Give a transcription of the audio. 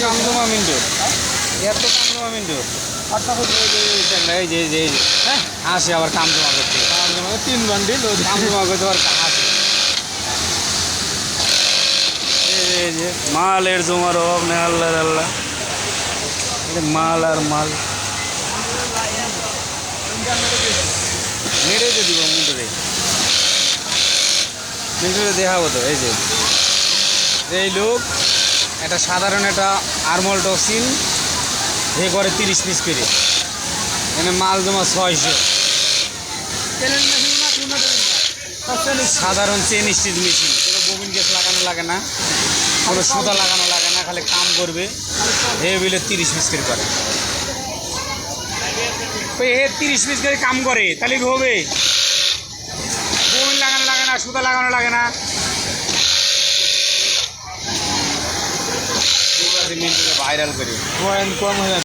কামজমা মিন্টু এত কামজমা মিন্টু এই যে হ্যাঁ আসে আবার কামজমা করতে 3 বান্ডিল কামজমা করতে আবার আসে এই যে মালের জমার অভাব নেই আল্লাহ আল্লাহ মাল আর মাল মেরে তো দিব মুন্ডরে মিন্টুরে দেখাবো তো এই যে এই লোক একটা সাধারণ একটা আরমল টক্সিন এ করে 30 পিস করে এখানে মাল জমা 600 সাধারণ চেন স্টিচ মেশিন কোনো ববিন গ্যাস লাগানো লাগে না কোনো সুতা লাগানো লাগে না খালি কাম করবে হে বিলে 30 পিস করে এ 30 পিস করে কাম করে তাহলে কি হবে ববিন লাগানো লাগে না সুতা লাগানো লাগে না ভাইরাল করে পয়েন্ট কম হয়ে